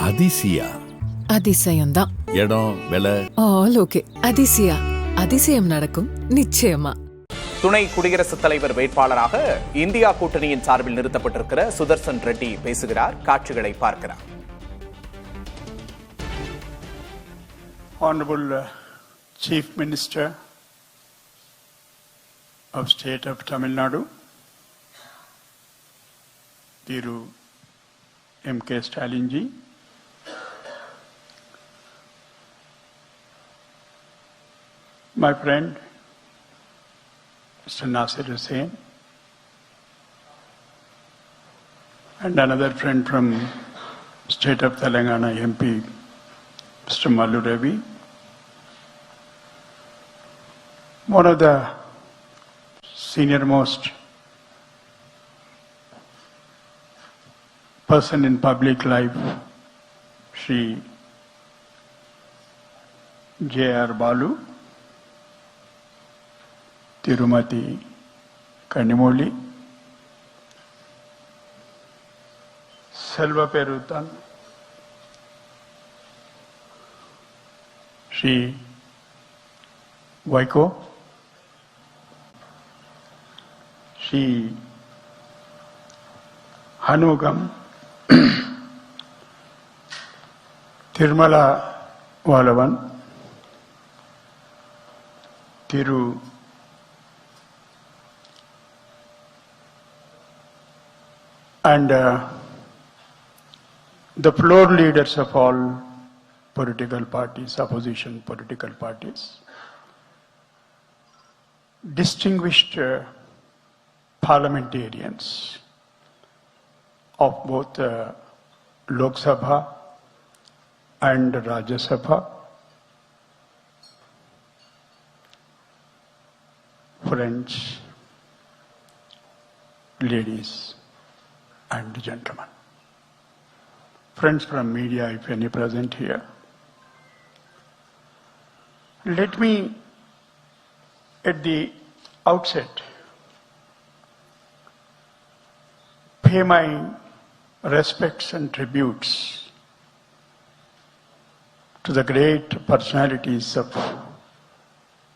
அதிசயா அதிசயம்தான். இடம் விலை all okay. Athisaya, அதிசயம் நடக்கும் நிச்சயமா. துணை குடியரசுத் தலைவர் வேட்பாளராக இந்தியா கூட்டணியின் சார்பில் நிறுத்தப்பட்டிருக்கிற சுதர்சன் ரெட்டி பேசுகிறார். காட்சிகளை பார்க்கிறார். Honorable Chief Minister of State of Tamil Nadu, Thiru M.K. Stalin ji, my friend Mr. Nasir Hussain, and another friend from State of Telangana MP, Mr. Mallu Ravi, one of the senior most person in public life, Shri J.R. Balu, Tirumati Kanimoli, Selva Perutan, Shri Vaiko, Shri Hanugam, Tirumala Valavan, Thiru and the floor leaders of all political parties, opposition political parties, distinguished parliamentarians of both Lok Sabha and Rajya Sabha, friends, ladies and gentlemen, friends from media, if any present here, let me at the outset pay my respects and tributes to the great personalities of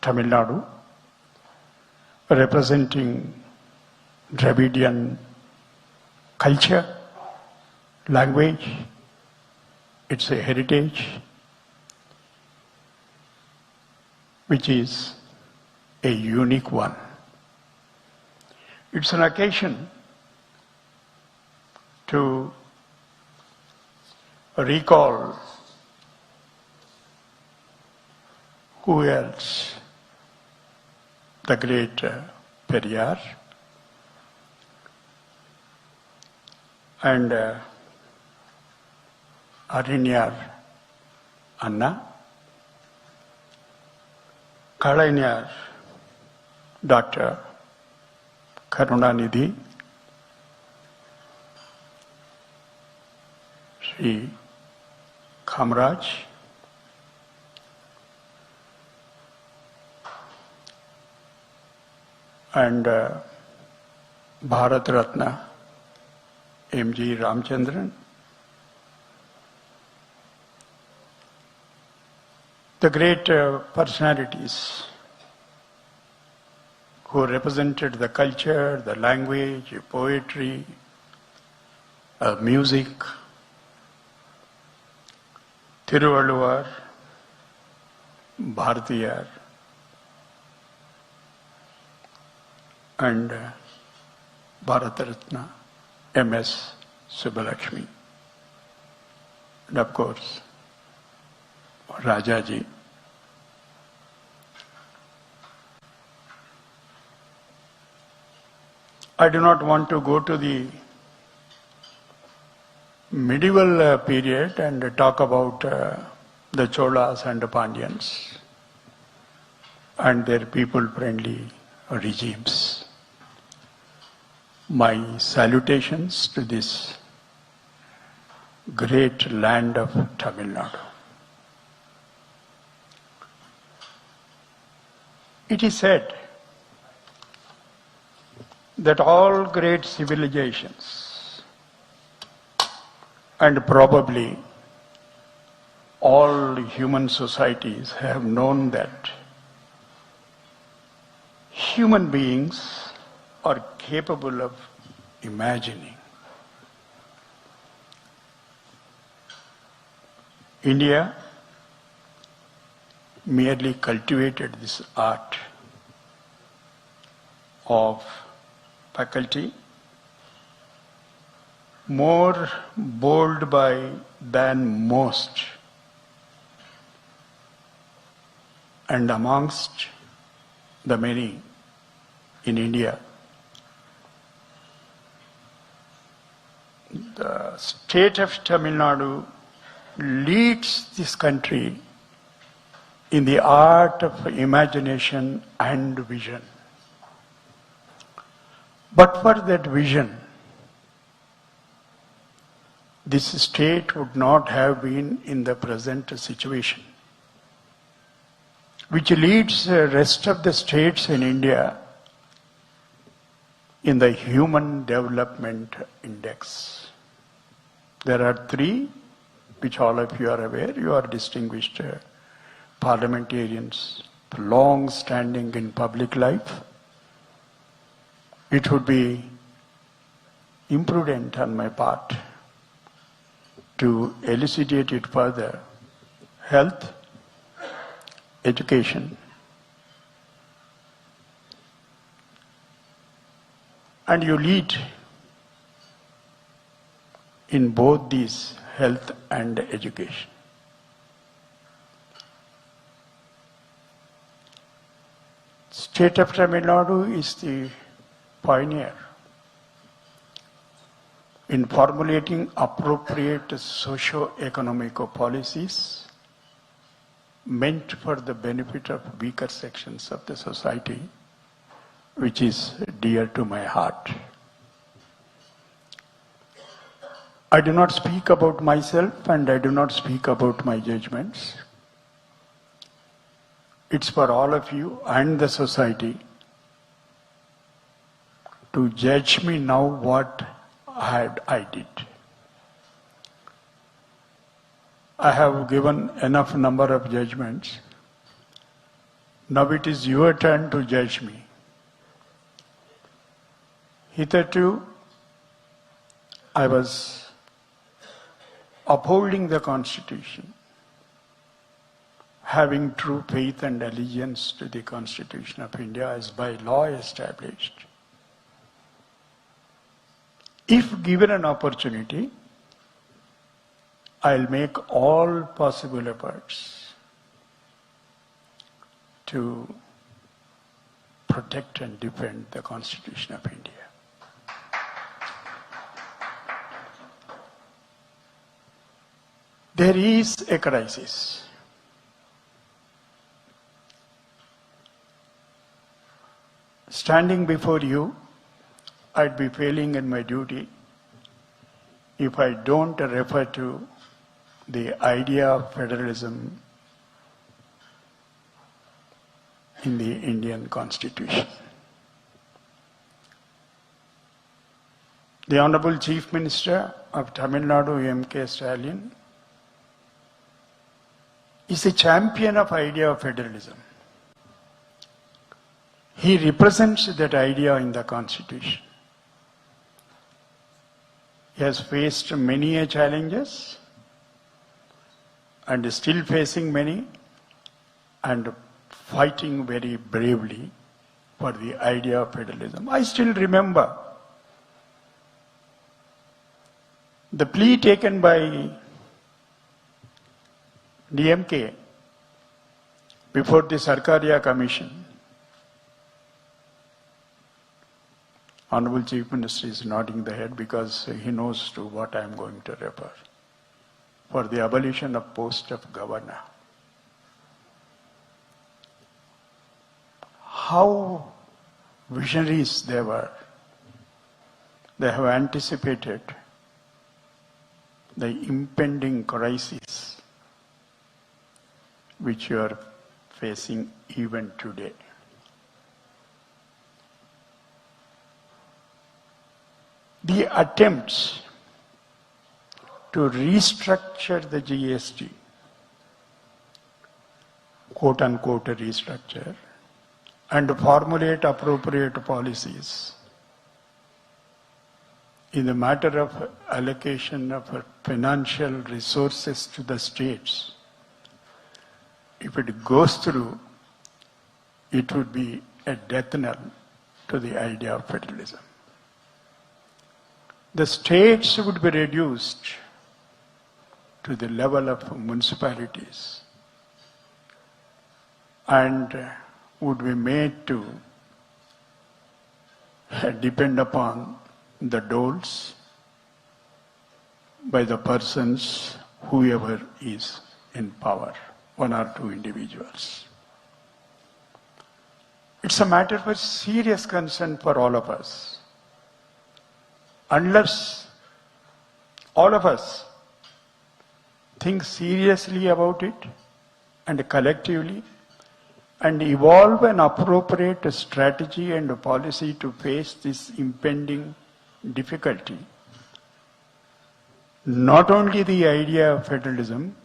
Tamil Nadu, representing Dravidian culture, language, it's a heritage which is a unique one. It's an occasion to recall who else, the great Periyar and Arinyar Anna, Kalainyar Dr. Karunanidhi, Sri Kamraj, and Bharat Ratna M.G. Ramchandran, the great personalities who represented the culture, the language, poetry, music, Thiruvalluvar, Bharatiyar, and Bharat Ratna M.S. Subbalakshmi, and of course Rajaji. I do not want to go to the medieval period and talk about the Cholas and the Pandyans and their people-friendly regimes. My salutations to this great land of Tamil Nadu. It is said that all great civilizations and probably all human societies have known that human beings are capable of imagining. India merely cultivated this art of faculty, more bold than most, and amongst the many in India. The state of Tamil Nadu leads this country in the art of imagination and vision. But for that vision, this state would not have been in the present situation, which leads the rest of the states in India in the Human Development Index. There are three, which all of you are aware. You are distinguished parliamentarians, long standing in public life. It would be imprudent on my part to elucidate it further. Health, education, and you lead in both these, health and education. State of Tamil Nadu is the pioneer in formulating appropriate socio-economic policies meant for the benefit of weaker sections of the society, which is dear to my heart. I do not speak about myself and I do not speak about my judgments. It's for all of you and the society to judge me now what I did. I have given enough number of judgments. Now it is your turn to judge me. Hitherto, I was upholding the Constitution, having true faith and allegiance to the Constitution of India as by law established. If given an opportunity, I'll make all possible efforts to protect and defend the Constitution of India. There is a crisis. Standing before you, I'd be failing in my duty if I don't refer to the idea of federalism in the Indian Constitution. The Honorable Chief Minister of Tamil Nadu, M.K. Stalin, is a champion of idea of federalism. He represents that idea in the Constitution. He has faced many challenges and is still facing many and fighting very bravely for the idea of federalism. I still remember the plea taken by DMK before the Sarkaria Commission. Honorable Chief Minister is nodding the head because he knows to what I am going to refer. For the abolition of post of governor. How visionaries they were. They have anticipated the impending crisis which you are facing even today. The attempts to restructure the GST quote-unquote restructure and formulate appropriate policies in the matter of allocation of financial resources to the states, if it goes through, it would be a death knell to the idea of federalism. The states would be reduced to the level of municipalities and would be made to depend upon the doles by the persons, whoever is in power, one or two individuals. It's a matter of serious concern for all of us. Unless all of us think seriously about it and collectively and evolve an appropriate strategy and policy to face this impending difficulty, not only the idea of federalism,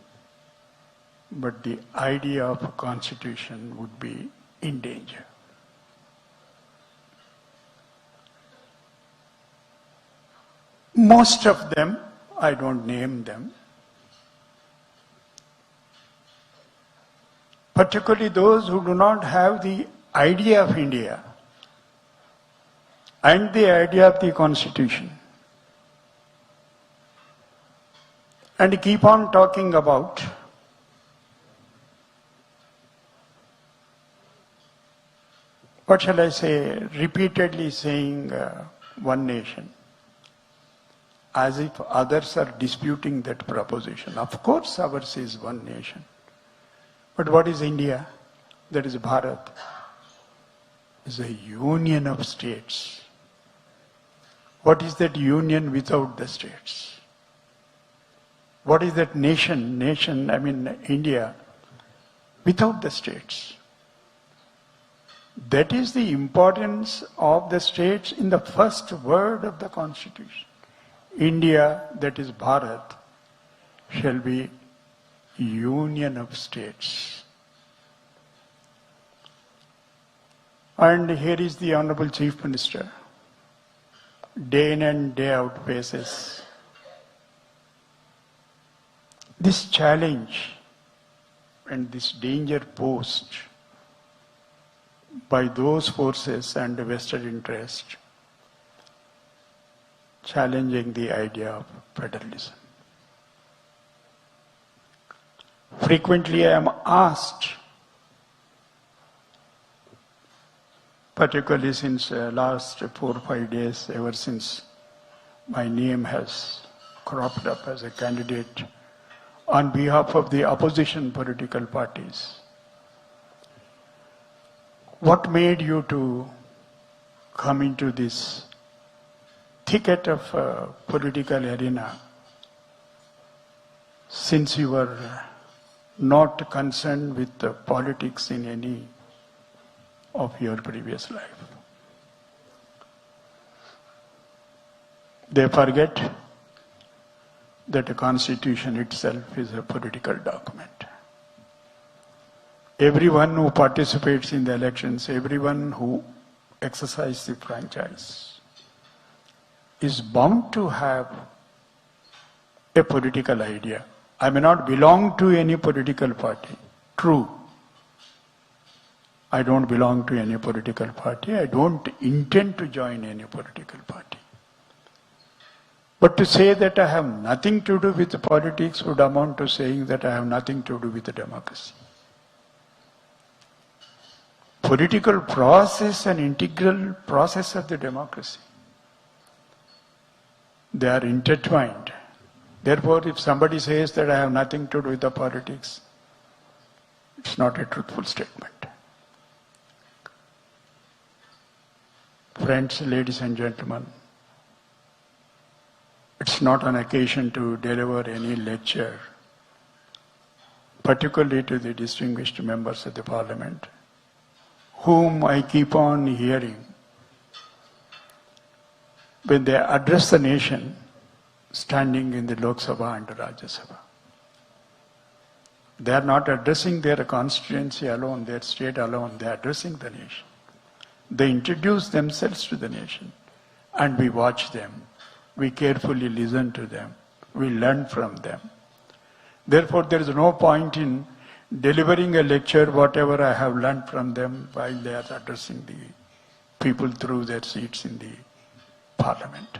but the idea of a constitution would be in danger. Most of them, I don't name them, particularly those who do not have the idea of India and the idea of the constitution, and keep on talking about what shall I say, repeatedly saying one nation, as if others are disputing that proposition. Of course ours is one nation. But what is India? That is Bharat. Is a union of states. What is that union without the states? What is that nation, India, without the states? That is the importance of the states in the first word of the Constitution. India, that is Bharat, shall be union of states. And here is the Honorable Chief Minister, day in and day out faces this challenge and this danger posed by those forces and vested interest challenging the idea of federalism. Frequently I am asked, particularly since last 4 or 5 days, ever since my name has cropped up as a candidate on behalf of the opposition political parties, what made you to come into this thicket of political arena since you were not concerned with the politics in any of your previous life? They forget that the Constitution itself is a political document. Everyone who participates in the elections, everyone who exercises the franchise is bound to have a political idea. I may not belong to any political party. True. I don't belong to any political party. I don't intend to join any political party. But to say that I have nothing to do with politics would amount to saying that I have nothing to do with the democracy. Political process an integral process of the democracy. They are intertwined. Therefore, if somebody says that I have nothing to do with the politics, it's not a truthful statement. Friends, ladies and gentlemen, it's not an occasion to deliver any lecture, particularly to the distinguished members of the Parliament, whom I keep on hearing when they address the nation standing in the Lok Sabha and the Rajya Sabha. They are not addressing their constituency alone, their state alone. They are addressing the nation. They introduce themselves to the nation. And we watch them. We carefully listen to them. We learn from them. Therefore, there is no point in delivering a lecture, whatever I have learned from them, while they are addressing the people through their seats in the parliament.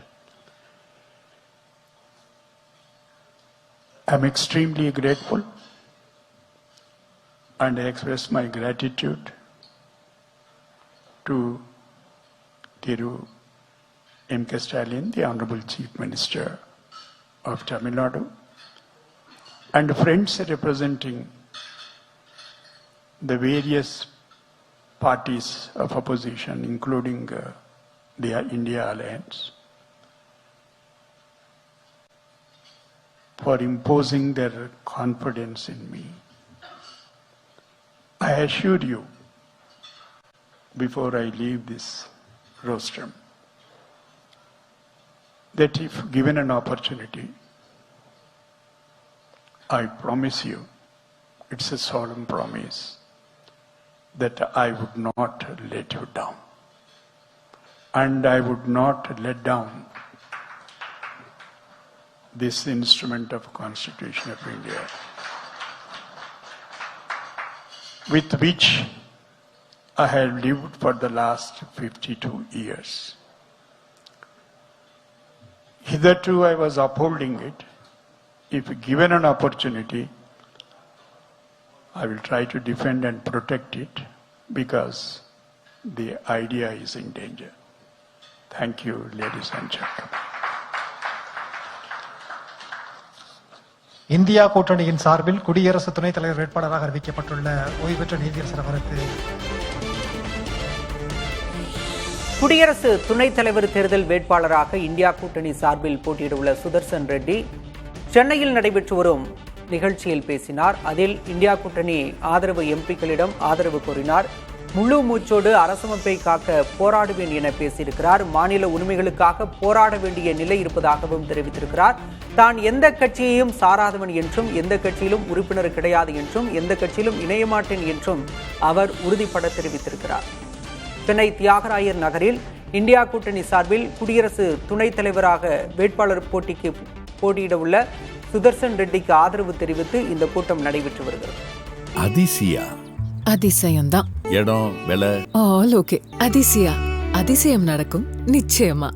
I'm extremely grateful, and I express my gratitude to Thiru M.K. Stalin, the Honorable Chief Minister of Tamil Nadu, and friends representing the various parties of opposition, including the India Alliance, for imposing their confidence in me. I assure you, before I leave this rostrum, that if given an opportunity, I promise you, it's a solemn promise, that I would not let you down. And I would not let down this instrument of Constitution of India, with which I have lived for the last 52 years. Hitherto I was upholding it. If given an opportunity, I will try to defend and protect it, because the idea is in danger. Thank you, ladies and gentlemen. India கூட்டணியின் சார்பில் குடியரசு துணைத் தலைவர் வேட்பாளராக அறிவிக்கப்பட்டுள்ள ஓய்வு பெற்ற நீதியரசர் அவருக்கு குடியரசு துணைத் தலைவர் தேர்தல் வேட்பாளராக இந்தியா கூட்டணி சார்பில் போட்டியிடவுள்ள சுதர்சன் ரெட்டி சென்னையில் நடைபெற்று வரும் நிகழ்ச்சியில் பேசினார். அதில் இந்தியா கூட்டணி ஆதரவு எம்பிக்களிடம் ஆதரவு கோரினார். முழு மூச்சோடு அரசமைப்பை காக்க போராடுவேன் என பேசியிருக்கிறார். மாநில உரிமைகளுக்காக போராட வேண்டிய நிலை இருப்பதாகவும் தெரிவித்திருக்கிறார். தான் எந்த கட்சியையும் சாராதவன் என்றும், எந்த கட்சியிலும் உறுப்பினர் கிடையாது என்றும், எந்த கட்சியிலும் இணையமாட்டேன் என்றும் அவர் உறுதிபட தெரிவித்திருக்கிறார். சென்னை தியாகராயர் நகரில் இந்தியா கூட்டணி சார்பில் குடியரசு துணைத் தலைவராக வேட்பாளர் போட்டிக்கு போட்டியிட உள்ள சுதர்சன் ரெட்டிக்கு ஆதரவு தெரிவித்து இந்த கூட்டம் நடைபெற்று வருகிறது. அதிசயம்தான். இடம், விலை ஆல் ஓகே. அதிசயம் நடக்கும் நிச்சயமா.